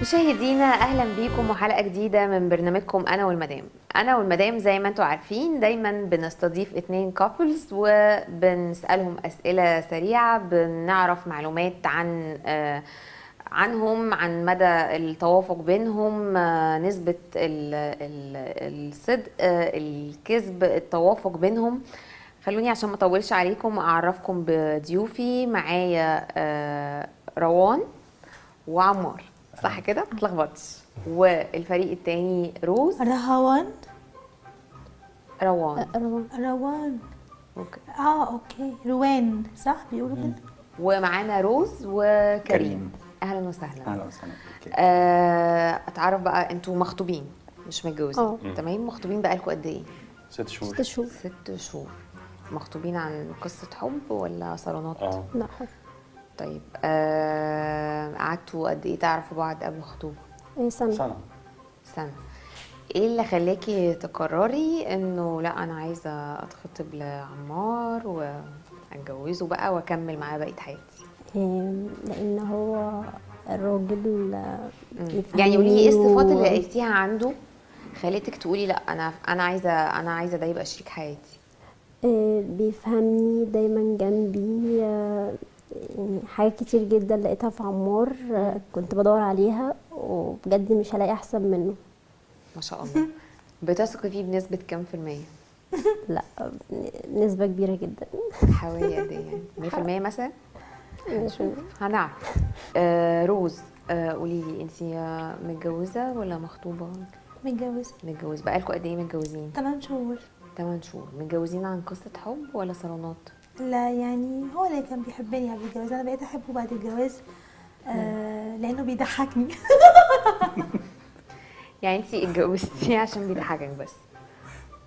مشاهدينا اهلا بيكم وحلقه جديده من برنامجكم انا والمدام. انا والمدام زي ما انتم عارفين دايما بنستضيف 2 كابلز وبنسالهم اسئله سريعه، بنعرف معلومات عنهم، عن مدى التوافق بينهم، نسبه الصدق، الكذب، التوافق بينهم. خلوني عشان ما اطولش عليكم اعرفكم بضيوفي. معايا روان وعمار، صح كده؟ ما تلخبطش. والفريق التاني روز. روان. اوكي. اوكي، روان صح بيقولوا كده. ومعانا روز وكريم. كريم. اهلا وسهلا. اهلا وسهلا بك. اتعرف بقى، انتوا مخطوبين مش متجوزين؟ تمام. مخطوبين بقالكم قد ايه؟ 6 شهور. 6 شهور. 6 شهور. مخطوبين عن قصة حب ولا صالونات؟ لا حب. طيب قعدتوا قد ايه تعرفوا بعض قبل الخطوبة؟ سنة. سنة. ايه اللي خلاكي تقرري انه لا انا عايزة اتخطب لعمار واتجوزه بقى واكمل معاه بقية حياتي؟ لان هو الراجل يعني قولي ايه الصفات اللي لقيتيها عنده خليتك تقولي لا انا عايزة ده يبقى شريك حياتي؟ بيفهمني دايما جنبي. يعني حاجات كتير جدا لقيتها في عمار، كنت بدور عليها وبجد مش هلاقي احسن منه. ما شاء الله. بتثقي فيه بنسبة كام في المية؟ لا، نسبة كبيرة جدا. حوالي قد ايه يعني؟ 100% مثلا؟ نشوف. هنعرف. روز، قولي لي انت متجوزة ولا مخطوبة؟ متجوزة. بقالكوا قد ايه متجوزين؟ 8 شهور. 8 شهور. متجوزين عن قصة حب ولا صالونات؟ لا يعني هو اللي كان بيحبني قبل الجواز، انا بقيت احبه بعد الجواز. لانه بيضحكني. يعني انت اتجوزتيه عشان بيضحكك بس؟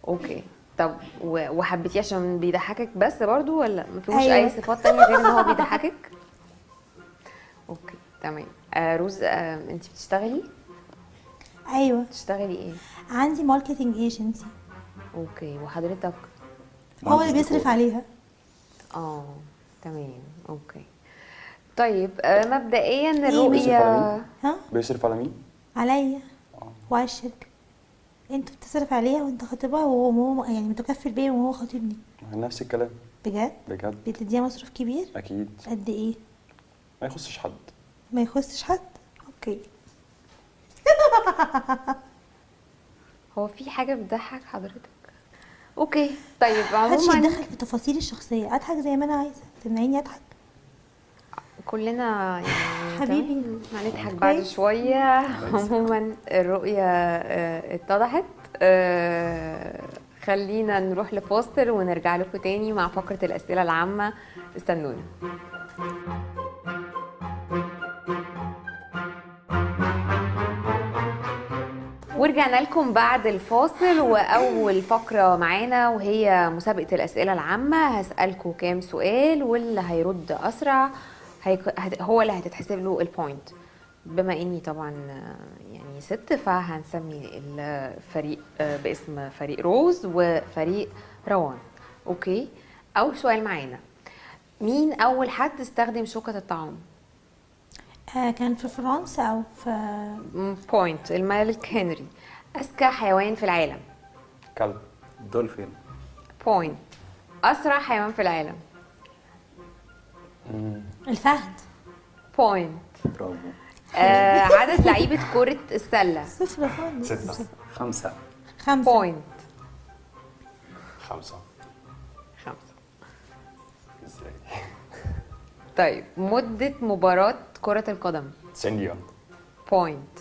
اوكي. طب وحبيتيه عشان بيضحكك بس برضو ولا ما فيهوش اي صفات تانية غير ان هو بيضحكك؟ اوكي تمام. روز، انت بتشتغلي؟ ايوه. بتشتغلي ايه؟ عندي ماركتنج ايجنسي. اوكي. وحضرتك؟ هو اللي بيصرف عليها. تمام. اوكي. طيب مبدئيا الرؤية ها؟ بيصرف على مين؟ عليا وعلى الشركة. انت بتصرف عليها وانت خاطبها وهو يعني متكفل بيا وهو خاطبني. نفس الكلام. بجد؟ بجد. بتديها مصروف كبير؟ اكيد. قد ايه؟ ما يخصش حد. ما يخصش حد؟ اوكي. هو في حاجة بتضحك حضرتك؟ اوكي. طيب محدش عموما يتدخل في تفاصيل الشخصية، اضحك زي ما انا عايزة، تمنعيني اضحك؟ كلنا يعني حبيبي. تمام، هنضحك بعد كويس. شوية. عموما الرؤية اتضحت. خلينا نروح لفاصل ونرجع لكم تاني مع فقرة الأسئلة العامة. استنونا. ورجعنا لكم بعد الفاصل، وأول فقرة معانا وهي مسابقة الأسئلة العامة. هسألكم كام سؤال واللي هيرد أسرع هو اللي هتتحسب له البوينت. بما إني طبعا يعني ست، فهنسمي الفريق باسم فريق روز وفريق روان. أوكي. أول سؤال معانا، مين أول حد استخدم شوكة الطعام؟ كان في فرنسا او في بوينت. الملك هنري. أذكى حيوان في العالم؟ كلب. دولفين. بوينت. أسرع حيوان في العالم؟ الفهد. بوينت. برافو. عدد لعيبة كرة السلة؟ 0 خالص. 6. 5. 5. بوينت. 5. 5. ازاي؟ طيب مدة مباراة كرة القدم؟ 90 دقيقة. بوينت.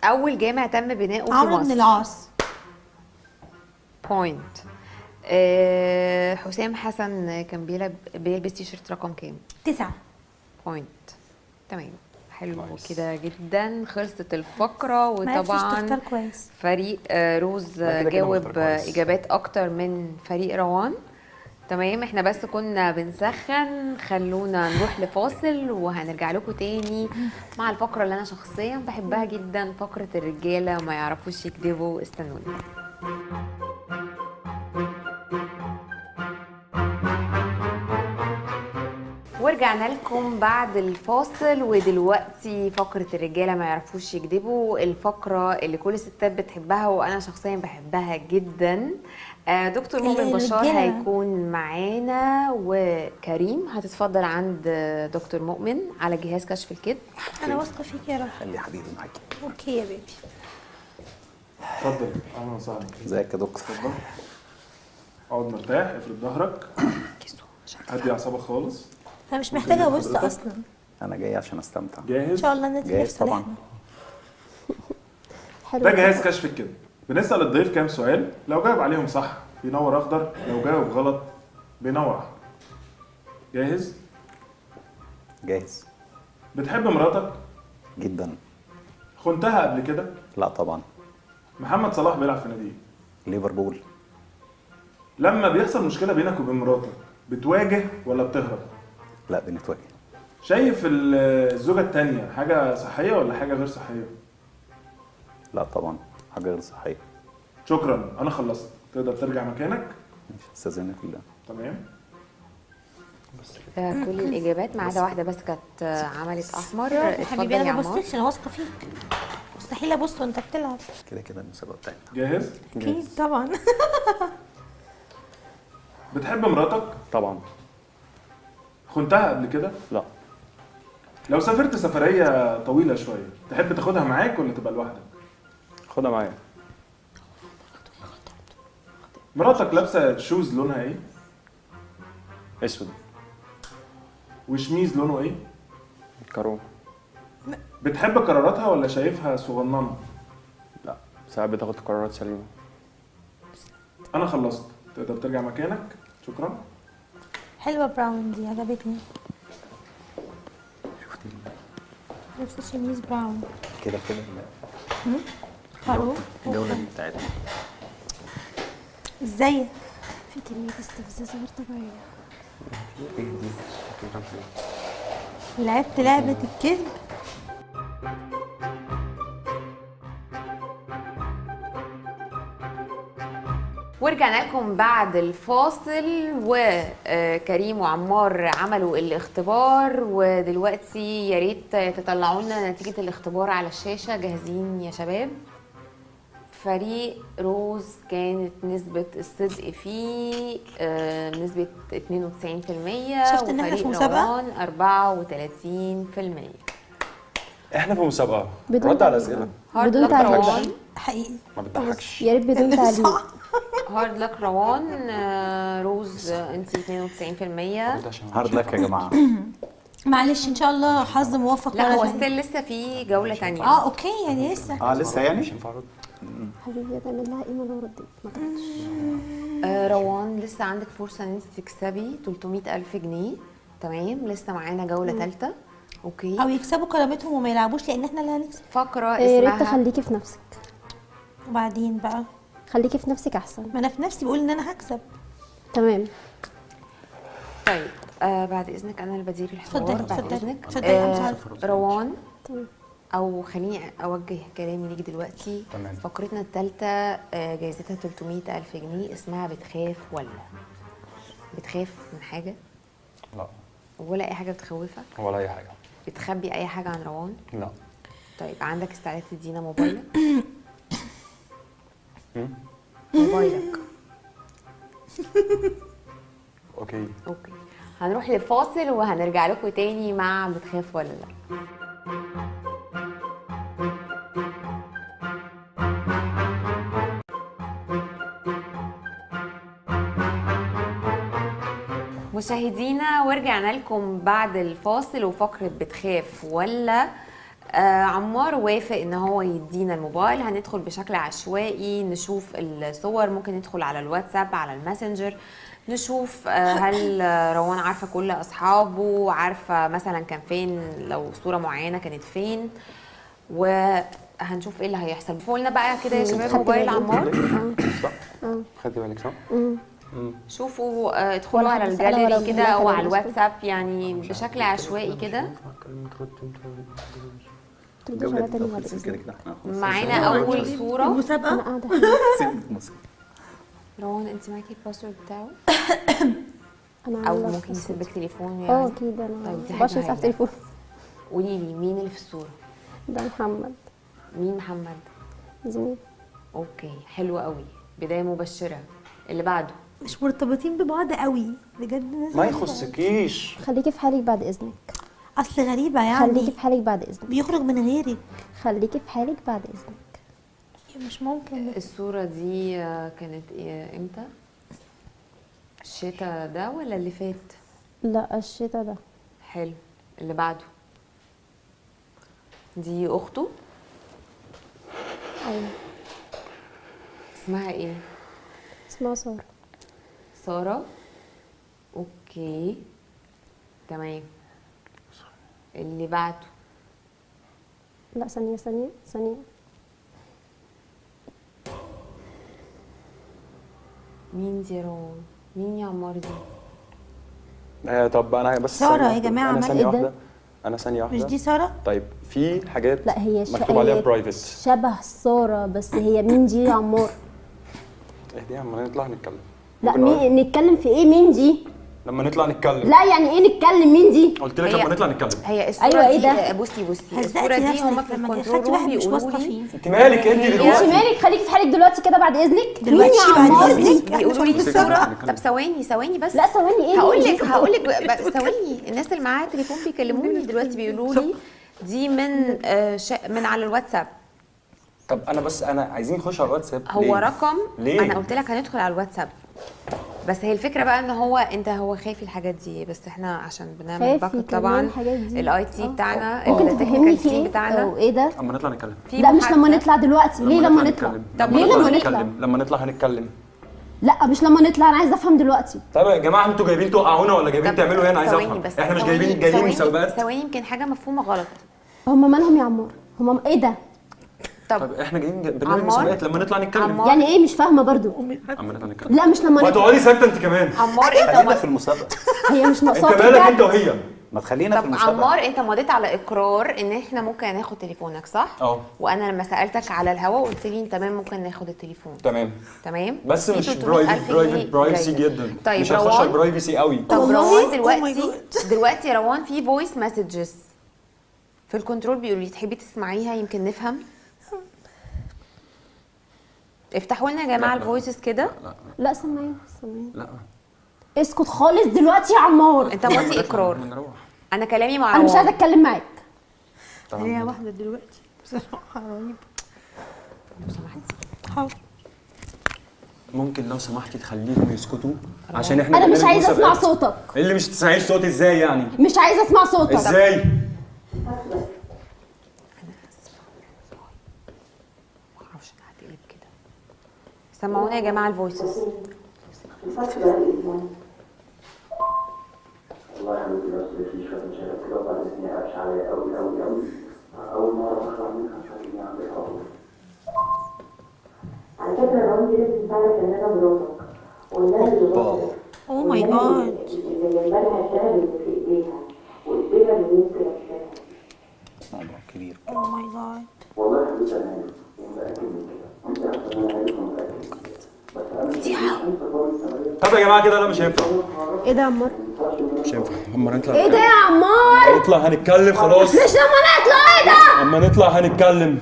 أول جامع تم بناؤه في عمرو بن مصر؟ العاص. بوينت. حسام حسن كان بيلبس تيشيرت رقم كام؟ 9. بوينت. تمام. حلو نايس. كده جدا. خلصت الفقرة. ما عرفتش وطبعا تختار كويس. فريق روز لا، كده كده جاوب مختار كويس. إجابات أكتر من فريق روان. تمام. احنا بس كنا بنسخن. خلونا نروح لفاصل وهنرجع لكم تاني مع الفقرة اللي أنا شخصيا بحبها جدا، فقرة الرجالة وما يعرفوش يكذبوا. استنوني. ورجعنا لكم بعد الفاصل، ودلوقتي فقرة الرجالة ما يعرفوش يكذبوا، الفقرة اللي كل الستات بتحبها وأنا شخصيا بحبها جدا. دكتور مؤمن بشار الرجالة. هيكون معانا، وكريم هتتفضل عند دكتور مؤمن على جهاز كشف الكذب. انا واثقه فيك يا رب. خلي حبيبي معاكي. اوكي يا بيبي. اتفضل. اهلا وسهلا. ازيك يا دكتور؟ اتفضل. اقعد مرتاح، افرد ظهرك، هدي اعصابك خالص. انا مش محتاجه ابص حضرتك؟ اصلا. انا جاي عشان استمتع. ان جاهز؟ شاء الله النتيجه جاهز طبعا. تصالحنا. حلو. ده جهاز كشف الكذب. بنسال الضيف كام سؤال، لو جاوب عليهم صح بينور اخضر، لو جاوب غلط بينور احمر. جاهز؟ جاهز بتحب مراتك؟ جدا. خنتها قبل كده؟ لا طبعا. محمد صلاح بيلعب في نادي ايه؟ ليفربول. لما بيحصل مشكله بينك وبين مراتك بتواجه ولا بتهرب؟ لا بنتواجه. شايف الزوجه الثانيه حاجه صحيه ولا حاجه غير صحيه؟ لا طبعا حاجه غير صحيه. شكرا، انا خلصت. تقدر ترجع مكانك. مش استاذنك بالله. تمام. كل الإجابات ما عدا واحدة بس كانت عملت أحمر. يا اتفضل حبيبي يا انا ما عمار. بصيتش، انا واثقه فيك. مستحيل ابص وانت بتلعب. كده كده المسابقه بتاعتنا. جاهز؟ اكيد طبعا. بتحب مراتك؟ طبعا. خنتها قبل كده؟ لا. لو سافرت سفرية طويلة شوية تحب تاخدها معاك ولا تبقى لوحدك؟ خدها معايا. مراتك لابسة شوز لونها ايه؟ اسود. وشميز لونه ايه؟ كارو. بتحب قراراتها ولا شايفها صغننة؟ لا ساعات بتاخد قرارات سليمه. أنا خلصت. تقدر ترجع مكانك. شكرا. حلوه براون دي، عجبتني. لابسه شميز براون. كده كده حلو. الجوله دي بتاعتنا. ازيك؟ في كمية استفزاز غير طبيعية. لعبت لعبه الكذب. ورجعنا لكم بعد الفاصل، وكريم وعمار عملوا الاختبار، ودلوقتي يا ريت تطلعوا لنا نتيجة الاختبار على الشاشة. جاهزين يا شباب؟ فريق روز كانت نسبة الصدق فيه نسبة 92%، شفت إن إحنا في وفريق مسابقة؟ روان 34%. احنا في مسابقه. بدون رد على تعليق. الاسئله. هارد بدون لك تعليق. روان. حقيقي. ما بتضحكش. يا ريت بدون تعليق. هارد لك روان. روز انت 92%. هارد لك يا جماعه. معلش ان شاء الله حظ موفق. لا هو ولا شيء. ستيل لسه في جولة تانية. اوكي يعني لسه. لسه يعني. حبيبي هتعمل لها ايه ما لو رديت ما تردش. روان لسه عندك فرصة ان انت تكسبي 300,000 جنيه. تمام، لسه معانا جولة ثالثة. اوكي. او يكسبوا كرامتهم وما يلعبوش لان احنا اللي هنكسب. فقرة يا ريت اسمها تخليكي في نفسك. وبعدين بقى خليكي في نفسك احسن. ما انا في نفسي بقول ان انا هكسب. تمام. طيب بعد اذنك انا اللي بدير الحوار. اتفضلي، بعد اتفضلي. اذنك اتفضلي. روان، تمام. او خليني اوجه كلامي ليك دلوقتي. تمام. فقرتنا الثالثة جايزتها 300,000 جنيه، اسمها بتخاف ولا؟ بتخاف من حاجة لا ولا اي حاجة بتخوفك؟ ولا اي حاجه. بتخبي اي حاجة عن روان؟ لا. طيب عندك استعداد تدينا موبايلك؟ موبايلك. اوكي. اوكي، هنروح لفاصل وهنرجع لكم تاني مع بتخاف ولا لا. مشاهدينا ورجعنا لكم بعد الفاصل وفقرة بتخاف ولا. عمار وافق ان هو يدينا الموبايل. هندخل بشكل عشوائي نشوف الصور، ممكن ندخل على الواتساب على الماسنجر نشوف هل روان عارفة كل اصحابه، عارفة مثلا كان فين، لو صورة معينة كانت فين، وهنشوف ايه اللي هيحصل. فقولنا بقى كده يا شباب خدت موبايل بالي. عمار. خدتي بالك صح؟ شوفوا ادخلوا ولا على حد بيسألها ولا الجاليري كده بيقولها او ولا على بيسأل. الواتساب، يعني بشكل عشوائي كده. تردش على تاني بعد كده اذنك. كده احنا خلاص. معانا اول صورة. انا المسابقه. قاعده. سيبك المسابقة. روان انت معاكي الباسورد بتاعه؟ انا او عاملة ممكن قصة. يسيب لك تليفون اه يعني؟ اكيد انا طيب دي 24 حاجة ساعه في هايلة. تليفون. قولي لي مين اللي في الصورة؟ ده محمد مين محمد؟ زميل. اوكي حلو قوي، بداية مبشرة. اللي بعده. مش مرتبطين ببعض قوي بجد، ناس ما غريبة. يخصكيش. خليكي في حالك بعد اذنك. اصل غريبه خليكي يعني في حالك بعد اذنك. بيخرج من غيرك. خليكي في حالك بعد اذنك. مش ممكن ده. الصورة دي كانت امتى؟ الشتا ده ولا اللي فات؟ لا الشتا ده. حلو. اللي بعده. دي اخته؟ ايوه. اسمها ايه؟ اسمها ساره. سارة. اوكي تمام. اللي بعده. لا ثانيه ثانيه ثانيه. مين دي روان؟ مين يا عمار دي؟ طب انا بس سارة ثانية يا واحدة. جماعة، انا عمال ثانية إيه ده؟ واحدة. انا ثانية واحدة. مش دي ساره؟ طيب في حاجات لا هي مكتوب عليها هي برايفت. شبه ساره بس هي مين دي يا عمار؟ اهدي يا عم نطلع نتكلم. لا ممكن نقعد؟ نتكلم في ايه؟ مين دي؟ لما نطلع نتكلم. لا يعني ايه نتكلم؟ مين دي؟ قلت لك هي- لما نطلع نتكلم. هي الصورة أيوة، إيه دي ده؟ بصي الصورة هزقتي دي نفسك هما في لما الكنترول خدتي روم واحد مش بيقولوا واثقة لي فيه. انت مالك انت انت دلوقتي؟ مالك؟ خليكي في حالك دلوقتي كده بعد اذنك. مين دلوقتي يا بعد عمار إذنك. دي؟ بيقولوا لي مش الصورة. هنتكلم. طب ثواني بس. لا ثواني ايه؟ هقول دي؟ لك ثواني. الناس اللي معاها تليفون بيكلموني دلوقتي بيقولوا لي دي من على الواتساب. طب انا بس عايزين نخش على الواتساب. هو ليه؟ رقم. ليه؟ انا قلت لك هندخل على الواتساب، بس هي الفكره بقى ان هو خايف الحاجات دي، بس احنا عشان بنعمل خايف باك اب كمان طبعا الحاجات دي. الاي تي بتاعنا ممكن تفهمني في team ايه؟ بتاعنا او ايه ده؟ اما نطلع نتكلم. في لا مش لما محادثة. نطلع دلوقتي. ليه لما نطلع؟ نتكلم. طب ليه لما نتكلم. نطلع؟ لما نطلع هنتكلم. لا مش لما نطلع، انا عايزه افهم دلوقتي. طب يا جماعه انتوا جايبين توقعونا ولا جايبين طب تعملوا ايه؟ انا عايز ثواني افهم. بس، احنا مش ثواني- جايين ثواني- مسابقات. ثواني يمكن حاجه مفهومه غلط. هم مالهم يا عمار؟ هم ايه ده؟ طب احنا جايين بنعمل عمار؟ مسابقات لما نطلع نتكلم. عمار؟ يعني ايه؟ مش فاهمه برضو. اما نطلع نتكلم. لا مش لما نطلع. وهتقعدي ساكته انت كمان. عمار خلينا في انت المسابقه. هي مش انت ناقصاك مالك انت بجد. وهي؟ ما تخلينا في طب المسابقه. عمار انت مضيت على اقرار ان احنا ممكن ناخد تليفونك صح؟ اه وانا لما سالتك على الهوا قلت لي تمام ممكن ناخد التليفون. تمام. تمام بس في مش 300,000 جنيه برايفسي جايزة. جدا. طيب مش هنخش على روان. البرايفسي قوي. طب والله؟ روان Oh my دلوقتي دلوقتي روان في فويس مسجز في الكنترول بيقولوا لي تحبي تسمعيها يمكن نفهم. افتحوا لنا يا جماعه لا. الفويسز كده. لا سامعين سامعين. لا اسكت خالص دلوقتي يا عمار. انت ماضي اقرار. نروح. انا كلامي مع انا مش روان. عايزه اتكلم معاك. هي واحده دلوقتي بصراحه رهيبه. لو سمحتي. حاضر. ممكن لو سمحتي تخليهم يسكتوا عشان احنا انا مش بنعمل عايزه اسمع مسابقات. صوتك. ايه اللي مش تسمعيش صوتي ازاي يعني؟ مش عايزه اسمع صوتك. ازاي؟ انا اسفه. ما اعرفش انا هتقلب كده. سمعونا يا جماعه الفويسز. والله يا حبيبي بس في شوية مشاكل كده وبعد إذني قافش عليا أوي أوي أوي. أول مرة أطلع منها مش عارف إني عندي حاضر. على فكرة الراجل دي لازم تعرف إن أنا مراتك وإن أنا اللي بطلع. اوه ماي جاد. اللي جايبالها الشهر اللي في إيديها وإيديها اللي ممكن أشتغل. موضوع كبير. اوه ماي جاد. والله يا حبيبي أنا عارف ومتأكد من كده. أنت عارفة إن أنا عارف ومتأكد من كده. بس أنا مش عارفة خالص أنا طب يا جماعه كده لا مش هينفع. ايه ده يا عمار؟ مش هينفع. اما نطلع ايه ده يا عمار؟ نطلع هنتكلم خلاص. مش لما نطلع. ايه ده؟ اما نطلع هنتكلم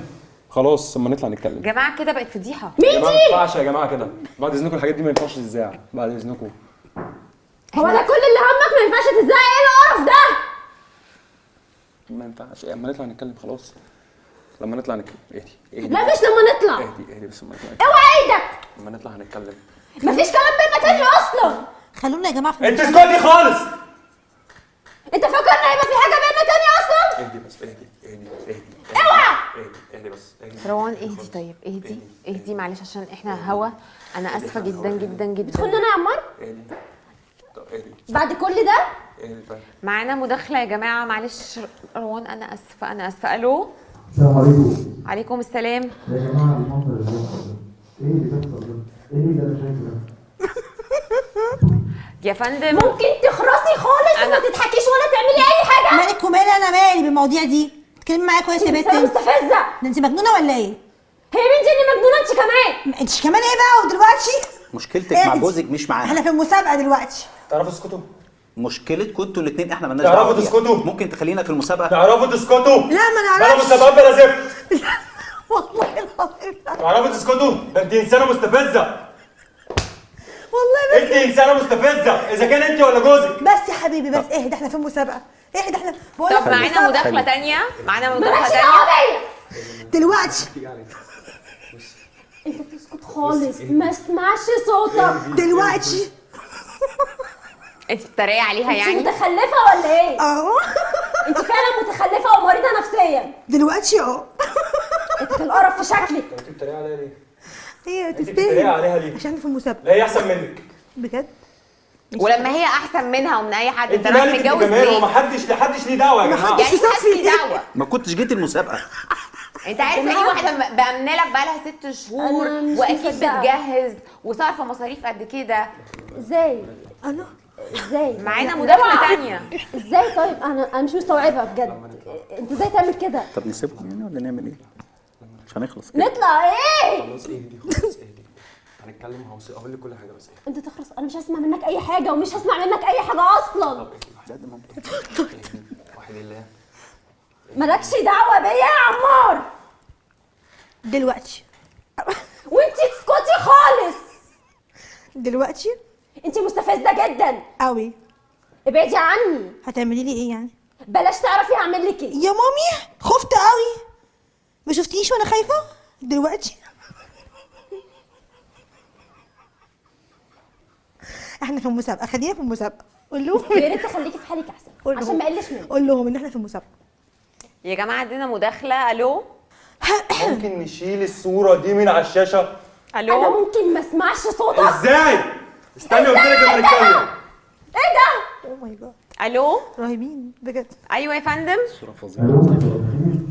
خلاص. اما نطلع نتكلم. يا جماعه كده بقت فضيحه. يا جماعه ما ينفعش يا جماعه كده. بعد اذنكم الحاجات دي ما ينفعش تتذاع. بعد اذنكم. هو ده كل اللي همك؟ ما ينفعش تتزعق. ايه القرف ده؟ ما ينفعش. اما نطلع نتكلم خلاص. لما نطلع نتكلم. اهدي لا مش لما نطلع. اهدي بس اما نطلع. اوعى ايدك. اما نطلع هنتكلم. مفيش كلام بينا تاني اصلا. خلونا يا جماعه في انت اسكتي خالص. انت فاكر ان هيبقى في حاجه بينا تاني اصلا؟ اهدي بس اهدي. اوعى. اهدي بس اهدي. روان اهدي. طيب اهدي معلش عشان احنا هوا. انا اسفه جدا جدا جدا. تدخلنا انا يا عمار اهدي. طب اهدي. بعد كل ده؟ اهدي طيب. معانا مداخله يا جماعه معلش. روان انا اسفه. الو. السلام عليكم. عليكم السلام. يا جماعه المنظر اللي بيحصل ده ايه اللي بيحصل ده؟ ايه اللي انا شايفه ده؟ يا فندم ممكن تخرسي خالص وما تضحكيش ولا تعملي اي حاجه؟ مالك ومالي؟ انا مالي بالمواضيع دي. تتكلمي معايا كويس يا بنت. انت مستفزه. ده انت مجنونه ولا ايه؟ هي بنتي اللي مجنونه انت كمان. انت كمان ايه بقى ودلوقتي؟ مشكلتك إيه مع دي؟ جوزك مش معانا. احنا في المسابقه دلوقتي. تعرفوا تسكتوا؟ مشكلتكم انتوا الاثنين احنا مالناش تعرفوا بيها. تسكتوا؟ ممكن تخلينا في المسابقه؟ تعرفوا تسكتوا؟ لا ما بلا نعرفش مسابقات بلا زفت. والله العظيم لا. تعرفوا تسكتوا؟ ده انت انسانه مستفزه. والله انت انسانه مستفزه اذا كان انت ولا جوزك. بس يا حبيبي بس اهدى، احنا في المسابقه، اهدى احنا بقول طب لك معانا مداخله تانية، معانا مداخله مالكش تانية. دعوه بيا. دلوقتي انت بتسكت خالص، ما اسمعش صوتك. دلوقتي انت بتتريقي عليها انت يعني؟ متخلفه ولا ايه؟ اهو انت فعلا متخلفه ومريضه نفسيا. دلوقتي اهو انت القرف في شكلك. انت بتتريقي عليها ليه؟ هي بتتريقي تستاهل عليها ليه؟ عشان في المسابقه لا هي احسن منك. بجد. ولما هي احسن منها ومن اي حد، انت انت رايح مالك انت متجوز كمان؟ ليه؟ ومحدش ليه دعوه يا جماعه. محدش يعني محدش ليه دعوه. ما كنتش جيت المسابقه. انت عارف يعني واحده بامنه لك بقالها 6 شهور أنا مش واكيد مصدقة. بتجهز وصارفه مصاريف قد كده. ازاي؟ انا ازاي؟ معانا لا، مداخله اوعى. تانية. ازاي طيب؟ انا مش مستوعبه بجد. انت ازاي تعمل كده؟ طب نسيبكم يعني ولا نعمل ايه؟ مش هنخلص كده. نطلع ايه؟ خلاص اهدي خلاص اهدي. هنتكلم هقول لك كل حاجه بس اهدي. انت تخلص، انا مش هسمع منك اي حاجه ومش هسمع منك اي حاجه اصلا. زاد مامتك. وحيد الله. مالكش دعوه بيا يا عمار. دلوقتي وانت تسكتي خالص. دلوقتي انت مستفزه جدا. قوي. ابعدي عني. هتعملي لي ايه يعني؟ بلاش تعرفي هعمل لك ايه. يا مامي خفت قوي، ما شفتنيش وانا خايفه. دلوقتي احنا في المسابقه، خلينا في المسابقه. قول لهم يا ريت تخليكي في حالك احسن قول لهم. عشان ما اقلش منك. قول لهم ان احنا في المسابقه. يا جماعه عندنا مداخله. الو ممكن نشيل الصوره دي من على الشاشه؟ انا الو ممكن ما اسمعش صوتك. ازاي؟ استني قلت لك لما نتكلم. ايه ده؟ اوه ماي جاد، الو رهيبين بجد. ايوه يا فندم. صوره فظيعه.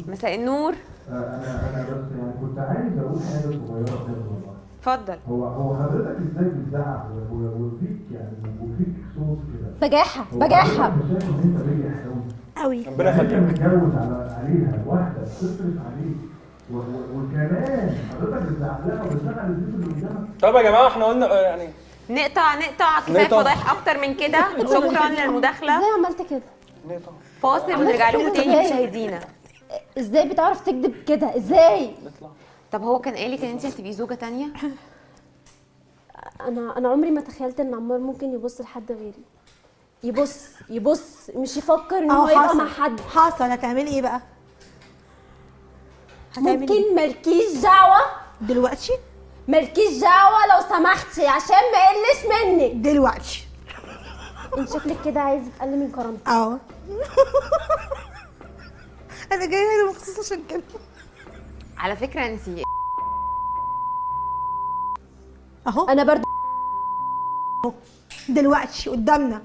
مساء النور. انا بس يعني كنت عايز اقول حاجه صغيره كده والله. اتفضل. هو حضرتك ازاي بتزعق وفيك يعني وفيك صوت كده؟ بجاحه هو بجاحه. حضرتك شايف ان انت بجح قوي. قوي. ربنا انت يخليك. متجوز عليها واحده بتصرف عليك وكمان حضرتك بتزعق لها وبتزعق البيت اللي قدامك. طب يا جماعه احنا قلنا يعني نقطع كفايه نقطع. فضايح اكتر من كده. شكرا للمداخله. ازاي عملت كده؟ نقطع. فاصل ونرجع لكم تاني ازاي؟ مشاهدينا. ازاي بتعرف تكذب كده؟ ازاي؟ نطلع. طب هو كان قالك ان انت هتبقي زوجه تانية؟ انا عمري ما تخيلت ان عمار ممكن يبص لحد غيري. يبص مش يفكر ان هو يبقى مع حد. حصل. هتعملي ايه بقى؟ هتعملي ايه؟ ممكن مالكيش دعوه. دلوقتي مالكيش دعوه لو سمحتي عشان ما اقلش منك. دلوقتي انت شكلك كده عايز تقلل من كرامتك. اه انا جايه هنا مخصوص عشان كده. على فكره انت اهو انا برضو دلوقتي قدامنا.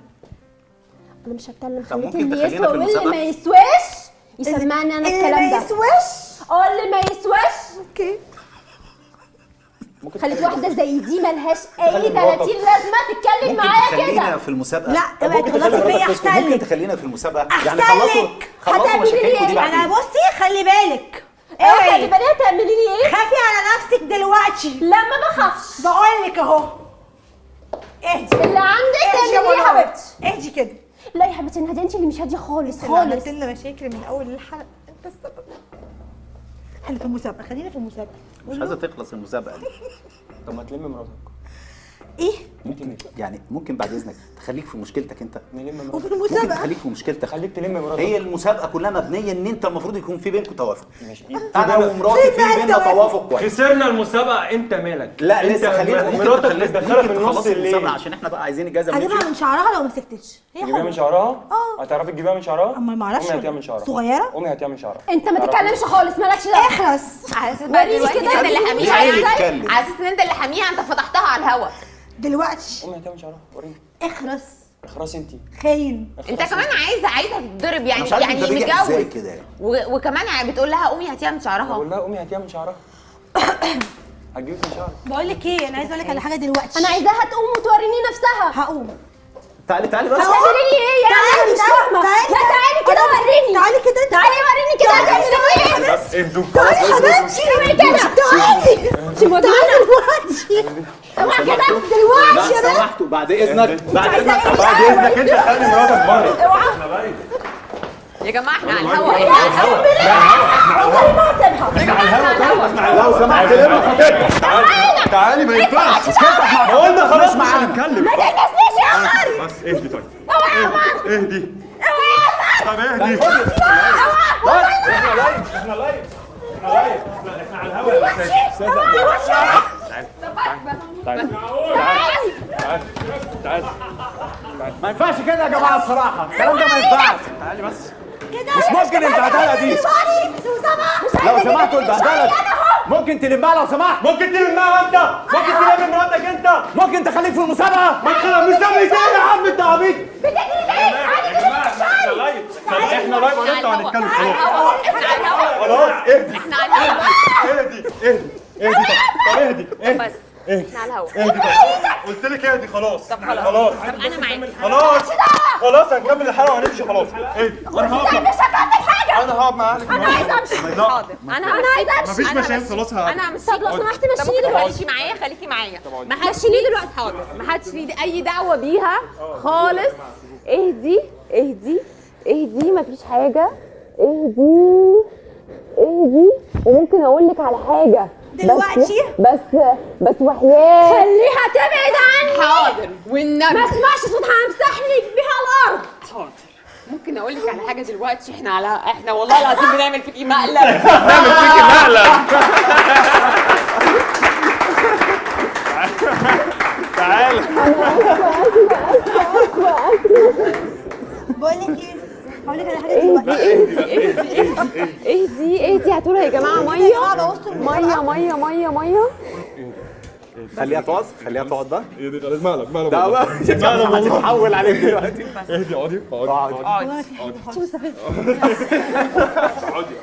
انا مش هتكلم. طب خليك ممكن اللي تخلينا يسوى في واللي المسابقة؟ ما يسواش يسمعني انا اللي الكلام ما ده. يسواش. اللي ما يسواش. اوكي. خليك واحده زي دي ملهاش اي تخلي 30 مراتك. لازمه تتكلم ممكن معايا تخلينا كده. في المسابقه؟ لا طب اوعي ممكن تغلطي تخلي فيا. مراتك احسن ممكن لك تخلينا في المسابقه؟ أحسن يعني خلصوا لك. خلصوا مشاكلكم دي انا بعدين. بصي خلي بالك. خلي اوعي بالك هتعملي لي ايه؟ خافي على نفسك دلوقتي. لا ما بخافش. بقول لك اهو اهدي. اللي عندك اهدي يا تعملي ايه يا منى. حبيبتي؟ اهدي كده. لا يا حبيبتي نهدي، انت اللي مش هاديه خالص اللي عملت خالص. لنا مشاكل من اول الحلقه انت السبب. احنا في المسابقه، خلينا في المسابقه. مش عايزه تخلص المسابقه دي. طب ما تلم مراتك. ايه؟ ممكن يعني ممكن بعد اذنك تخليك في مشكلتك انت. نلم وفي مراتك. ممكن المسابقه تخليك في مشكلتك. خليك تلم مراتك. هي المسابقه كلها مبنيه ان انت المفروض يكون في بينكم توافق. ماشي. انا ومراتي فين في بقى بيننا التوافق؟ توافق كويس. خسرنا المسابقه انت مالك؟ لا انت لسه خلينا ممكن مراتك تخلينا متدخله في ممكن النص تخلصي المسابقه الليل. عشان احنا بقى عايزين اجازه هجيبها منك. من شعرها لو ما سكتتش. هي تجيبيها من حرة. شعرها؟ اه. هتعرفي تجيبيها من شعرها؟ اما ما اعرفش. امي هتعمل شعرها. صغيره؟ امي هتعمل شعرها. انت ما تعرفي؟ تتكلمش خالص، مالكش دعوه. اخرس. على اساس بقى وريني دلوقتي كده انت اللي وريني حاميها ازاي يعني. يتكلم. على اساس ان انت اللي حاميها، انت فتحتها على الهوا. دلوقتي امي هتعمل شعرها. وريني. اخرس. خلاص انت. خاين. انت كمان عايزه تتضرب أنا يعني، مش عارف يعني انت بيجي ازاي متجوز كده يعني. وكمان بتقول لها قومي هاتيها من شعرها. بقول لها امي هتعمل شعرها. هتجيبك من شعرك. بقول لك ايه، انا عايزه اقول لك على حاجه دلوقتي. انا عايزاها تقوم وتوريني نفسها. هقوم. تعالي تعالي بس. هتعملي لي ايه يعني؟ تعالي مش فاهمه. تعالي. لا تعالي كده وريني. تعالي كده انت. تعالي وريني كده هتعملي ايه. بس اهدوا. تعالي يا حبيبتي. تعالي كده. تعالي. انت مجنونه. دلوقتي. دلوقتي اوعى كده دلوقتي لا سمحتوا بعد اذنك بعد عايزة اذنك إيه؟ بعد اذنك انت خلي مراتك بره. اوعى يا جماعه احنا على الهوا والله ما اسيبها لو سمحت لما خطيبتك تعالي ما ينفعش ما قلنا خلاص مش هنتكلم. ما تلمسنيش يا عمر. بس اهدي طيب اهدي طب اهدي. احنا لايف احنا على الهوا يا استاذ. ما ينفعش كده يا جماعه الصراحه الكلام ده ما ينفعش. تعالي بس مش ممكن البهدله دي. لو سمحتوا البهدله دي ممكن تلمها لو سمحت. ممكن تلمها انت، ممكن تلم مراتك انت، ممكن تخليك في المسابقه. ما تخليها مسابقة ايه يا عم انت عبيط. يا جماعه احنا لايف احنا لايف وانت هنتكلم خلاص. خلاص اهدي احنا على الهوا اهدي بس احنا على الهوا اهدي طب قلت لك اهدي خلاص. طب خلاص. خلاص طب انا معاك. خلاص هنكمل الحلقه وهنمشي خلاص. اهدي انا هقعد مش هكمل حاجه. انا هقعد معاك. انا عايزه امشي. حاضر انا عايزه امشي. مفيش مشاكل خلاص انا مش طب لو سمحت طب مشيني ممكن دلوقتي. خليكي معايا ما حدش ليه دلوقتي حاضر ما حدش ليه اي دعوه بيها خالص. اهدي اهدي اهدي مفيش حاجة. اهدي اهدي وممكن اقول لك على حاجة دلوقتي بس وحياة خليها تبعد عني. حاضر والنبي ما اسمعش صوتها همسح لك بيها الارض. حاضر. ممكن اقول لك على حاجه دلوقتي احنا والله العظيم بنعمل فيكي مقلب. تعالى بقول لك ايه هقول لك على حاجه دلوقتي. اهدي هاتولها يا جماعة مية. خليها تقعد خليها تقعد بقى. اهدي خلاص مقلب ده بقى هتتحول عليك دلوقتي. اهدي اقعدي شو مستفز. اقعدي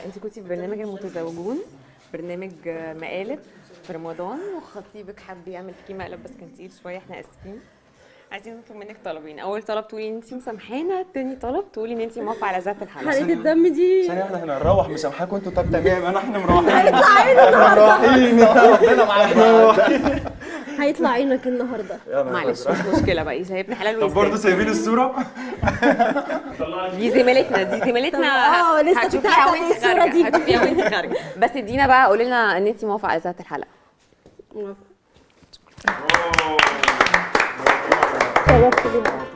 انت كنتي في برنامج المتزوجون، برنامج مقالب في رمضان، وخطيبك حب يعمل فيكي مقلب بس كان تقيل شويه، احنا اسفين. عايزين نطلب منك طلبين. اول طلب تقولي ان انت مسامحانا، تاني طلب تقولي ان انت موافقه على ذات الحلقه. حلقة الدم دي ثانية واحدة احنا هنروح مسامحاكم انتوا. طب تمام احنا مروحين. ربنا معاك. هيطلع عينك النهارده. معلش مش مشكله بقى، سايبنا حلال طب برضه سايبين الصورة. دي زميلتنا لسه هتشوفيها بتاعت وانت الصورة خارجه، دي. هتشوفيها وانت خارجه. بس ادينا بقى قولي لنا ان انت موافقه على ذات الحلقه. شرفت بيك.